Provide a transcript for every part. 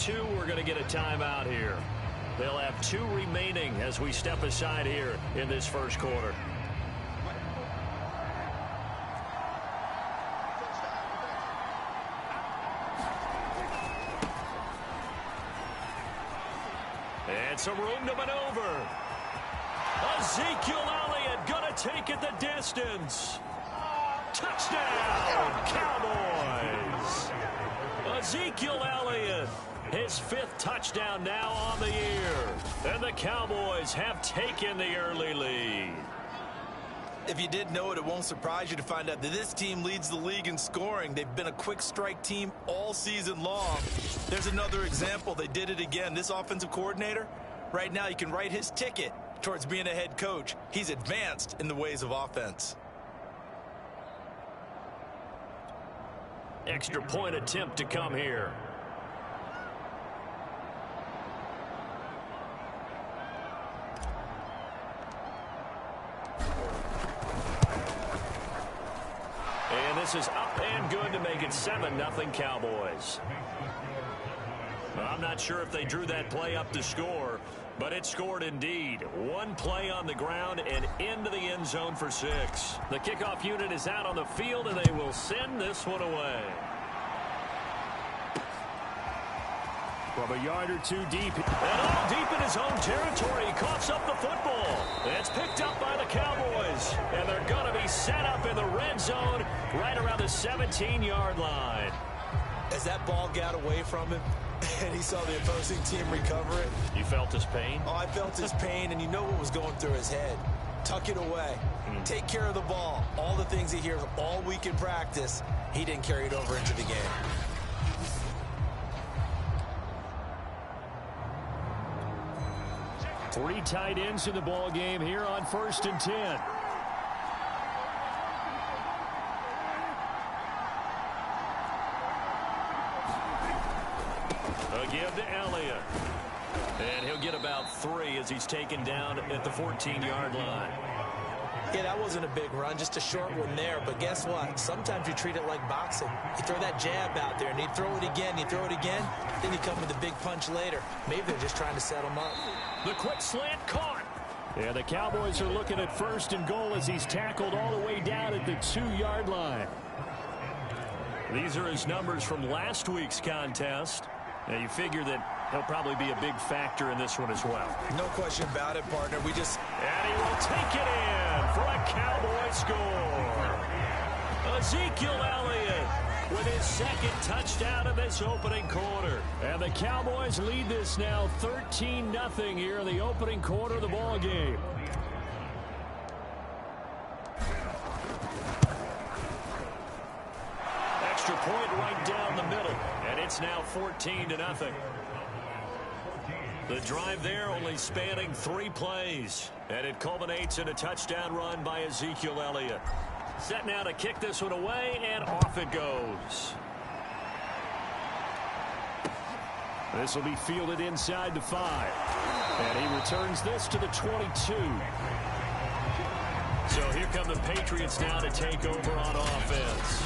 two, we're going to get a timeout here. They'll have 2 remaining as we step aside here in this first quarter. And some room to maneuver. Ezekiel Elliott going to take it the distance. Touchdown, Cowboys. Ezekiel Elliott, his 5th touchdown now on the year. And the Cowboys have taken the early lead. If you didn't know it, it won't surprise you to find out that this team leads the league in scoring. They've been a quick strike team all season long. There's another example. They did it again. This offensive coordinator, right now you can write his ticket towards being a head coach. He's advanced in the ways of offense. Extra point attempt to come here. And this is up and good to make it 7-0 Cowboys. I'm not sure if they drew that play up to score, but it scored indeed. 1 play on the ground and into the end zone for 6. The kickoff unit is out on the field, and they will send this one away. From a yard or 2 deep. And all deep in his own territory. He coughs up the football. It's picked up by the Cowboys. And they're going to be set up in the red zone right around the 17-yard line. As that ball got away from him, and he saw the opposing team recover it. You felt his pain? Oh, I felt his pain, and you know what was going through his head. Tuck it away. Take care of the ball. All the things he hears all week in practice, he didn't carry it over into the game. Three tight ends in the ball game here on 1st and 10. A give to Elliott. And he'll get about 3 as he's taken down at the 14-yard line. Yeah, that wasn't a big run, just a short one there. But guess what? Sometimes you treat it like boxing. You throw that jab out there, and you throw it again, you throw it again, then you come with a big punch later. Maybe they're just trying to set him up. The quick slant caught. Yeah, the Cowboys are looking at 1st and goal as he's tackled all the way down at the 2-yard line. These are his numbers from last week's contest. Now, you figure that he'll probably be a big factor in this one as well. No question about it, partner. And he will take it in for a Cowboy score. Ezekiel Elliott with his 2nd touchdown of this opening quarter. And the Cowboys lead this now 13-0 here in the opening quarter of the ball game. Extra point right down the middle, and it's now 14-0. The drive there only spanning 3 plays, and it culminates in a touchdown run by Ezekiel Elliott. Set now to kick this one away, and off it goes. This will be fielded inside the 5, and he returns this to the 22. So here come the Patriots now to take over on offense.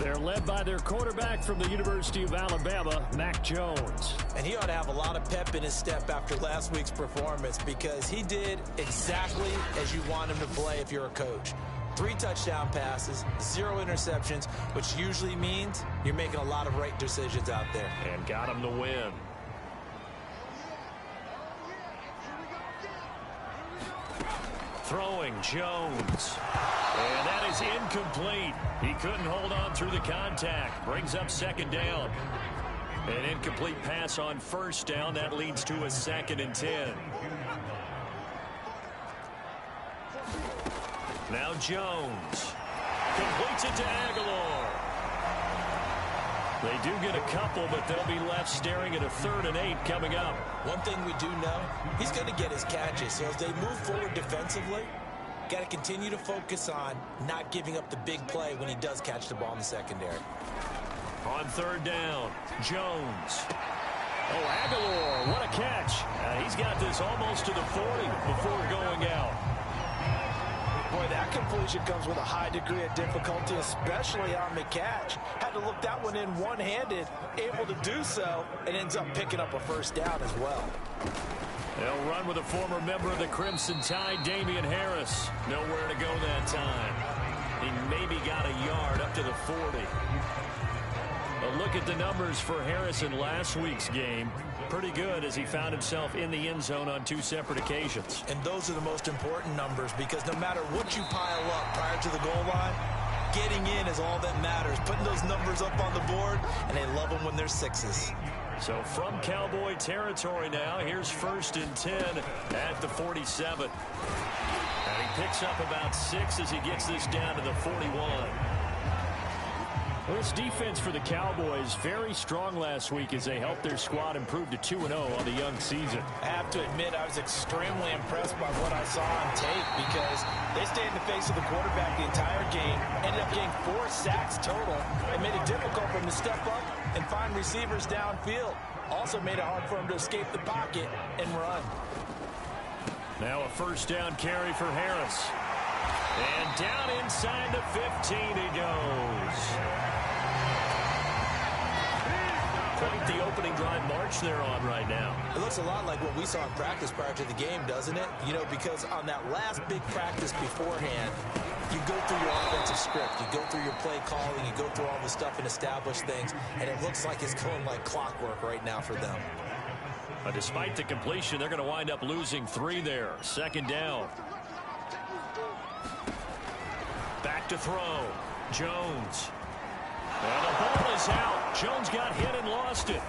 They're led by their quarterback from the University of Alabama, Mac Jones. And he ought to have a lot of pep in his step after last week's performance, because he did exactly as you want him to play if you're a coach. 3 touchdown passes, 0 interceptions, which usually means you're making a lot of right decisions out there. And got him the win. Throwing Jones. And that is incomplete. He couldn't hold on through the contact. Brings up 2nd down. An incomplete pass on 1st down. That leads to a 2nd and 10. Now Jones. Completes it to Aguilar. They do get a couple, but they'll be left staring at a 3rd and 8 coming up. One thing we do know, he's going to get his catches. So as they move forward defensively, got to continue to focus on not giving up the big play when he does catch the ball in the secondary. On 3rd down, Jones. Oh, Aguilar, what a catch. He's got this almost to the 40 before going out. Boy, that completion comes with a high degree of difficulty, especially on the catch. Had to look that one in one-handed, able to do so, and ends up picking up a first down as well. They'll run with a former member of the Crimson Tide, Damian Harris. Nowhere to go that time. He maybe got a yard up to the 40. But look at the numbers for Harris in last week's game. Pretty good as he found himself in the end zone on 2 separate occasions. And those are the most important numbers because no matter what you pile up prior to the goal line, getting in is all that matters. Putting those numbers up on the board, and they love them when they're 6s. So from Cowboy territory now, here's 1st and 10 at the 47. And he picks up about 6 as he gets this down to the 41. Well, this defense for the Cowboys very strong last week as they helped their squad improve to 2-0 on the young season. I have to admit, I was extremely impressed by what I saw on tape because they stayed in the face of the quarterback the entire game, ended up getting 4 sacks total, and made it difficult for him to step up and find receivers downfield. Also made it hard for him to escape the pocket and run. Now a first down carry for Harris. And down inside the 15 he goes. Quite the opening drive march they're on right now. It looks a lot like what we saw in practice prior to the game, doesn't it? You know, because on that last big practice beforehand, you go through your offensive script, you go through your play calling, you go through all the stuff and establish things, and it looks like it's going like clockwork right now for them. But despite the completion, they're going to wind up losing 3 there. 2nd down. Back to throw. Jones. And the ball is out. Jones got hit and lost it.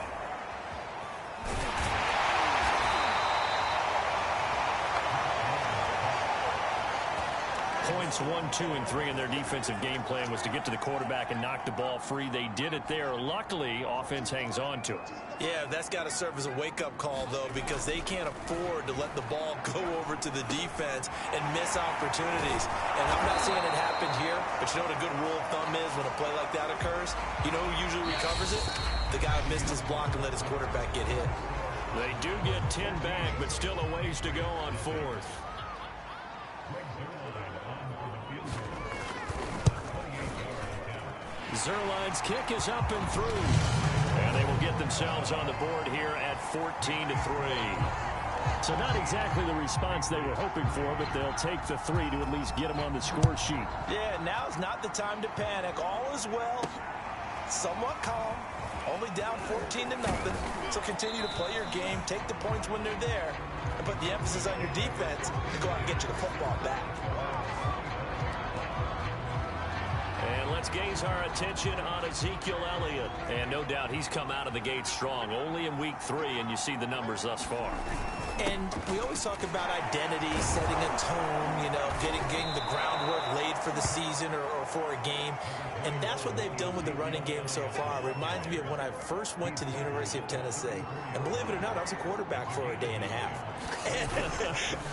Points 1, 2, and 3 in their defensive game plan was to get to the quarterback and knock the ball free. They did it there. Luckily, offense hangs on to it. Yeah, that's got to serve as a wake-up call, though, because they can't afford to let the ball go over to the defense and miss opportunities. And I'm not saying it happened here, but you know what a good rule of thumb is when a play like that occurs? You know who usually recovers it? The guy who missed his block and let his quarterback get hit. They do get 10 back, but still a ways to go on 4th. Zerline's kick is up and through. And they will get themselves on the board here at 14-3. So not exactly the response they were hoping for, but they'll take the 3 to at least get them on the score sheet. Yeah, now's not the time to panic. All is well. Somewhat calm. Only down 14-0. So continue to play your game, take the points when they're there, and put the emphasis on your defense to go out and get you the football back. And let's gaze our attention on Ezekiel Elliott. And no doubt he's come out of the gate strong. Only in week 3, and you see the numbers thus far. And we always talk about identity, setting a tone, you know, getting the groundwork laid for the season or for a game. And that's what they've done with the running game so far. It reminds me of when I first went to the University of Tennessee. And believe it or not, I was a quarterback for a day and a half.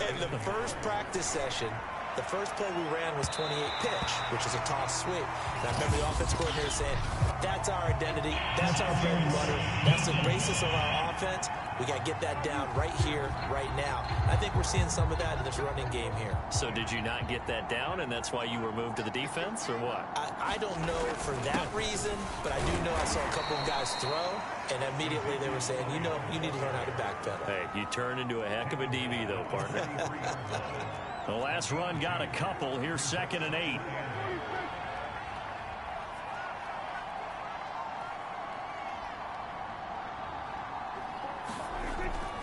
And the first practice session, the first play we ran was 28 pitch, which is a toss sweep. And I remember the offense coordinator saying, that's our identity, that's our bread and butter, that's the basis of our offense. We got to get that down right here, right now. I think we're seeing some of that in this running game here. So did you not get that down, and that's why you were moved to the defense, or what? I don't know for that reason, but I do know I saw a couple of guys throw, and immediately they were saying, you know, you need to learn how to backpedal. Hey, you turned into a heck of a DB, though, partner. The last run got a couple. Here's 2nd and 8.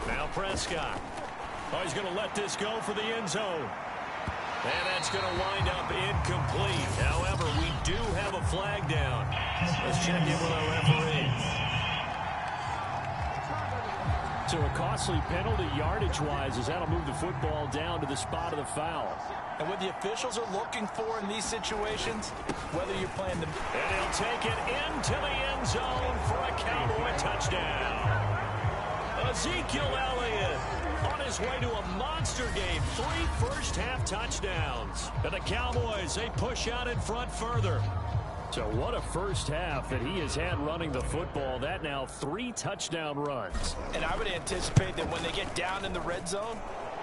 Now Prescott. Oh, he's going to let this go for the end zone. And that's going to wind up incomplete. However, we do have a flag down. Let's check in with our referee. So a costly penalty yardage-wise as that'll move the football down to the spot of the foul. And what the officials are looking for in these situations, whether you're playing the... And he'll take it into the end zone for a Cowboy touchdown. Ezekiel Elliott on his way to a monster game. 3 first-half touchdowns. And the Cowboys, they push out in front further. So what a first half that he has had running the football. That now 3 touchdown runs. And I would anticipate that when they get down in the red zone,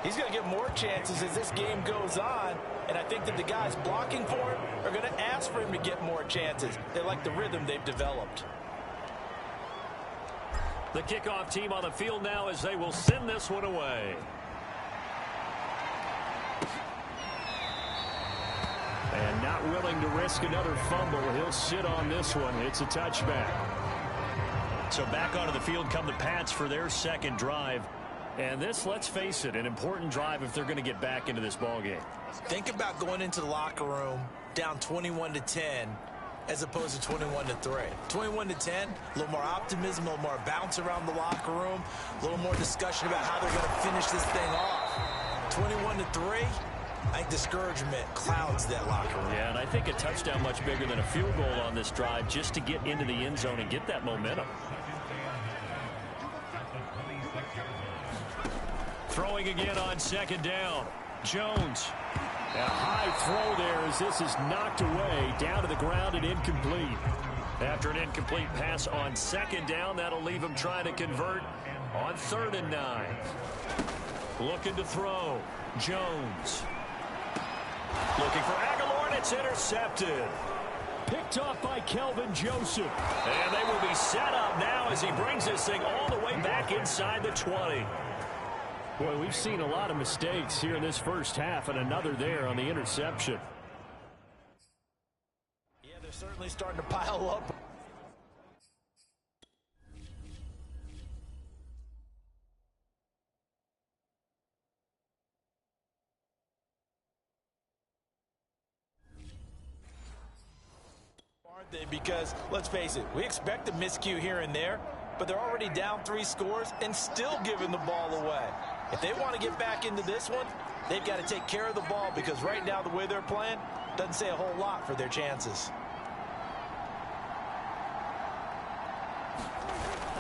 He's going to get more chances as this game goes on, and I think that the guys blocking for him are going to ask for him to get more chances. They like the rhythm they've developed. The kickoff team on the field now as they will send this one away. And not willing to risk another fumble. He'll sit on this one. It's a touchback. So back onto the field come the Pats for their second drive. And this, let's face it, an important drive if they're going to get back into this ballgame. Think about going into the locker room down 21-10 as opposed to 21-3. 21-10, a little more optimism, a little more bounce around the locker room, a little more discussion about how they're going to finish this thing off. 21-3, I think discouragement clouds that locker room. Yeah, and I think a touchdown much bigger than a field goal on this drive just to get into the end zone and get that momentum. Throwing again on second down. Jones. A high throw there as this is knocked away down to the ground and incomplete. After an incomplete pass on second down, that'll leave him trying to convert on 3rd and 9. Looking to throw. Jones. Looking for Aguilar, and it's intercepted. Picked off by Kelvin Joseph. And they will be set up now as he brings this thing all the way back inside the 20. Boy, we've seen a lot of mistakes here in this first half, and another there on the interception. Yeah, they're certainly starting to pile up. Aren't they? Because, let's face it, we expect a miscue here and there, but they're already down 3 scores and still giving the ball away. If they want to get back into this one, they've got to take care of the ball because right now the way they're playing doesn't say a whole lot for their chances.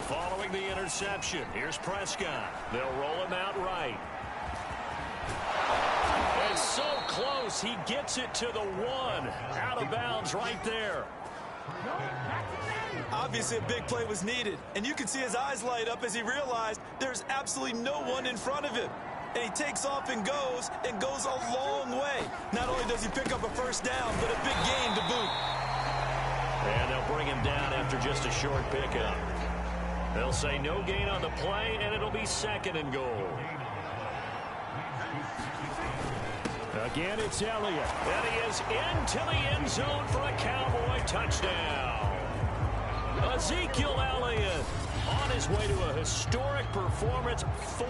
Following the interception, here's Prescott. They'll roll him out right. And so close, he gets it to the 1. Out of bounds right there. Obviously, a big play was needed, and you can see his eyes light up as he realized there's absolutely no one in front of him. And he takes off and goes a long way. Not only does he pick up a first down, but a big gain to boot. And they'll bring him down after just a short pickup. They'll say no gain on the play, and it'll be 2nd and goal. Again, it's Elliott. And he is into the end zone for a Cowboy touchdown. Ezekiel Elliott on his way to a historic performance, 4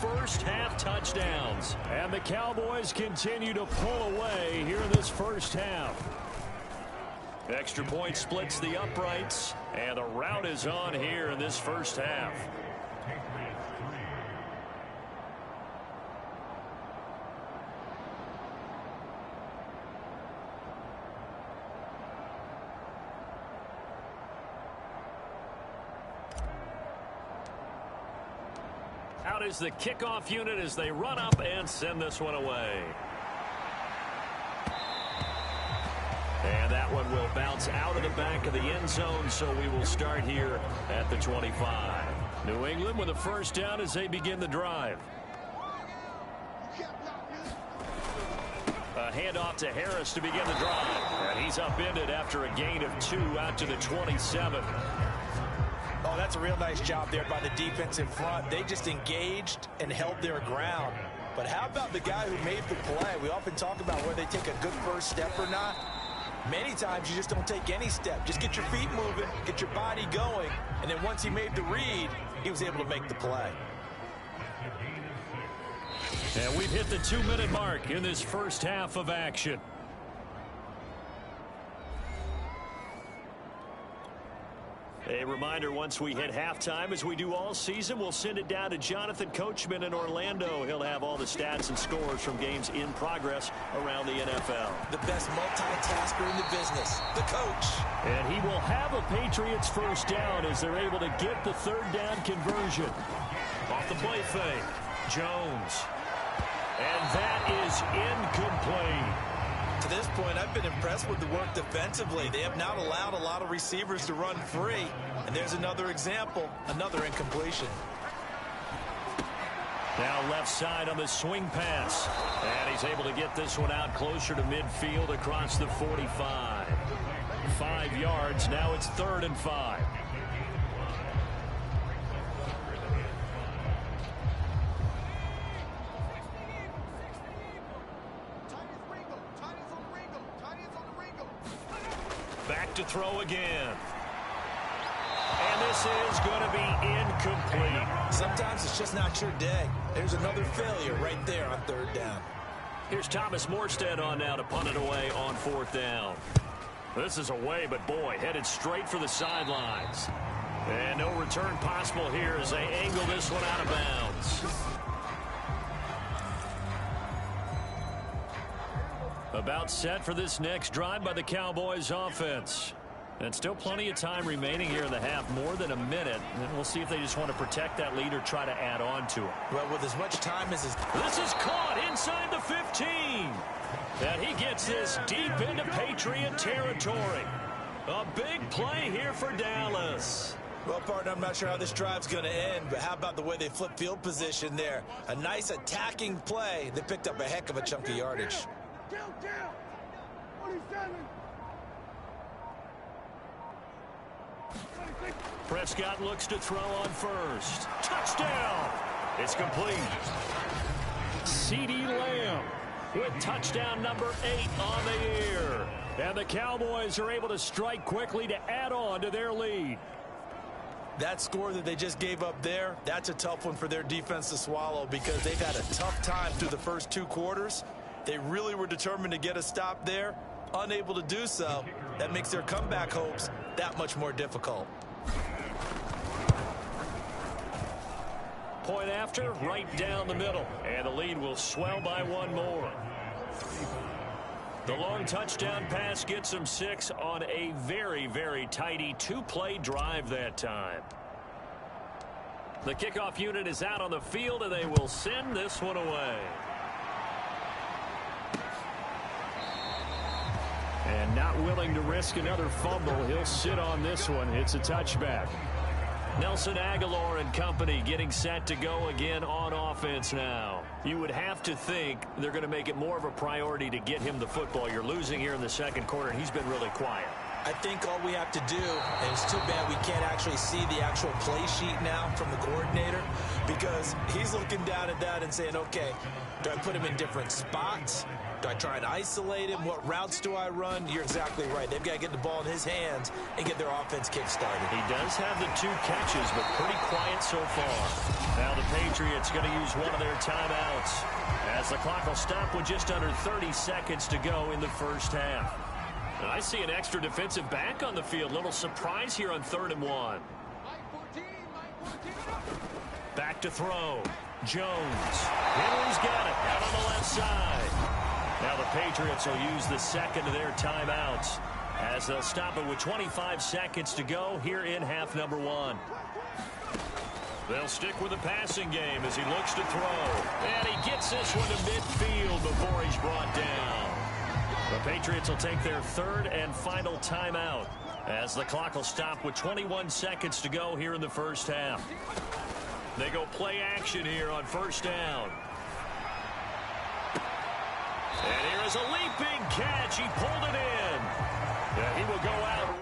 first-half touchdowns. And the Cowboys continue to pull away here in this first half. Extra point splits the uprights, and the rout is on here in this first half. Out is the kickoff unit as they run up and send this one away. And that one will bounce out of the back of the end zone, so we will start here at the 25. New England with a first down as they begin the drive. A handoff to Harris to begin the drive. And he's upended after a gain of 2 out to the 27. Oh, that's a real nice job there by the defense in front. They just engaged and held their ground. But how about the guy who made the play? We often talk about whether they take a good first step or not. Many times you just don't take any step. Just get your feet moving, get your body going, and then once he made the read, he was able to make the play. And we've hit the 2-minute mark in this first half of action. A reminder, once we hit halftime, as we do all season, we'll send it down to Jonathan Coachman in Orlando. He'll have all the stats and scores from games in progress around the NFL. The best multitasker in the business, the coach. And he will have a Patriots first down as they're able to get the 3rd down conversion. Off the play fake, Jones. And that is incomplete. To this point, I've been impressed with the work defensively. They have not allowed a lot of receivers to run free. And there's another example, another incompletion. Now left side on the swing pass. And he's able to get this one out closer to midfield across the 45. 5 yards. Now it's 3rd and 5. Back to throw again. And this is going to be incomplete. Sometimes it's just not your day. There's another failure right there on 3rd down. Here's Thomas Morstead on now to punt it away on 4th down. This is away, but boy, headed straight for the sidelines. And no return possible here as they angle this one out of bounds. About set for this next drive by the Cowboys offense. And still plenty of time remaining here in the half, more than a minute. And we'll see if they just want to protect that lead or try to add on to it. Well, with as much time as this is caught inside the 15. And he gets this deep into Patriot territory. A big play here for Dallas. Well, partner, I'm not sure how this drive's going to end, but how about the way they flip field position there? A nice attacking play. They picked up a heck of a chunk of yardage. Down. 47. Prescott looks to throw on first. Touchdown. It's complete. CeeDee Lamb with touchdown number 8 on the year. And the Cowboys are able to strike quickly to add on to their lead. That score that they just gave up there, that's a tough one for their defense to swallow because they've had a tough time through the first 2 quarters. They really were determined to get a stop there. Unable to do so. That makes their comeback hopes that much more difficult. Point after, right down the middle. And the lead will swell by 1 more. The long touchdown pass gets them 6 on a very, very tidy 2-play drive that time. The kickoff unit is out on the field, and they will send this one away. And not willing to risk another fumble, he'll sit on this one. It's a touchback. Nelson Aguilar and company getting set to go again on offense now. You would have to think they're going to make it more of a priority to get him the football. You're losing here in the second quarter, and he's been really quiet. I think all we have to do, and it's too bad we can't actually see the actual play sheet now from the coordinator, because he's looking down at that and saying, okay, do I put him in different spots? Do I try and isolate him? What routes do I run? You're exactly right. They've got to get the ball in his hands and get their offense kick-started. He does have the 2 catches, but pretty quiet so far. Now the Patriots going to use one of their timeouts as the clock will stop with just under 30 seconds to go in the first half. And I see an extra defensive back on the field. Little surprise here on 3rd and 1. Back to throw. Jones. Henry's got it out on the left side. Now the Patriots will use the second of their timeouts as they'll stop it with 25 seconds to go here in half number 1. They'll stick with the passing game as he looks to throw. And he gets this one to midfield before he's brought down. The Patriots will take their 3rd and final timeout as the clock will stop with 21 seconds to go here in the first half. They go play action here on 1st down. And here is a leaping catch. He pulled it in. And he will go out.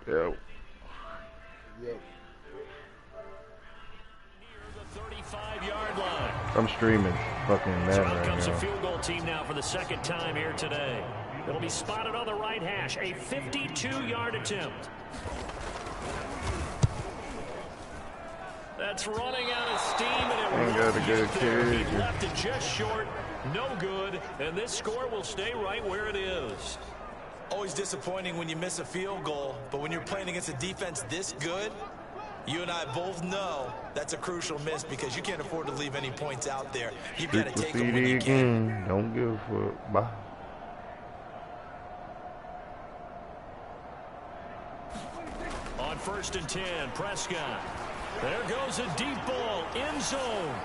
Yep. I'm streaming fucking Madden right comes now. A field goal team now for the 2nd time here today. It'll be spotted on the right hash. A 52-yard attempt. That's running out of steam, and it got a good he kick. left it just short. No good, and this score will stay right where it is. Always disappointing when you miss a field goal, but when you're playing against a defense this good, you and I both know that's a crucial miss because you can't afford to leave any points out there. You've got to take them when you can. Don't give a fuck. Bye. On 1st and 10, Prescott. There goes a deep ball, end zone.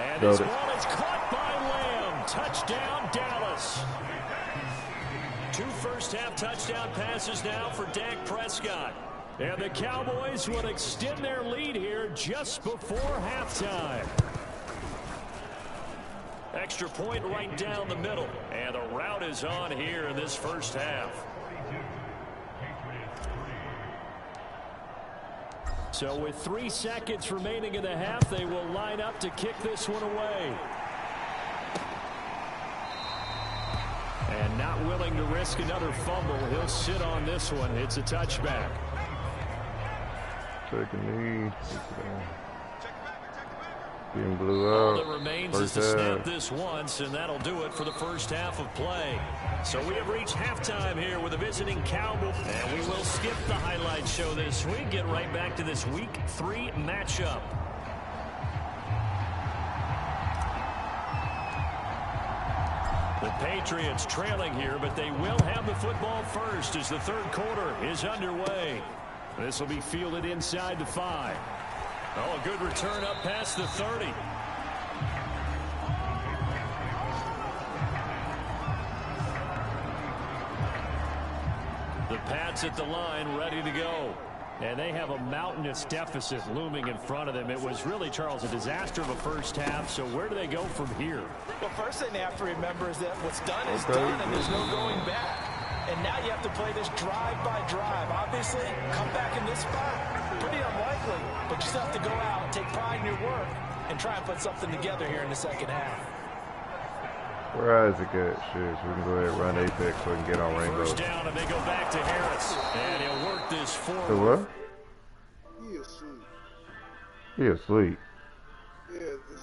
And this ball is caught by Lamb. Touchdown, Dallas. 2 first-half touchdown passes now for Dak Prescott. And the Cowboys will extend their lead here just before halftime. Extra point right down the middle. And the route is on here in this first half. So with 3 seconds remaining in the half, they will line up to kick this one away. And not willing to risk another fumble, he'll sit on this one. It's a touchback. Take a knee. Being blew All out. that remains is to snap this once, and that'll do it for the first half of play. So we have reached halftime here with a visiting Cowboys. And we will skip the highlight show this week. Get right back to this Week 3 matchup. The Patriots trailing here, but they will have the football first as the third quarter is underway. This will be fielded inside the 5. Oh, a good return up past the 30. The Pats at the line ready to go. And they have a mountainous deficit looming in front of them. It was really, Charles, a disaster of a first half. So where do they go from here? Well, first thing they have to remember is that what's done is done, and there's no going back. And now you have to play this drive by drive. Obviously, come back in this spot, pretty unlikely. But you still have to go out, take pride in your work, and try and put something together here in the second half. Where Isaac at? Shit, so we can go ahead and run Apex so we can get on Rainbow. First down, and they go back to Harris. And he'll work this forward. So what? He asleep. He asleep.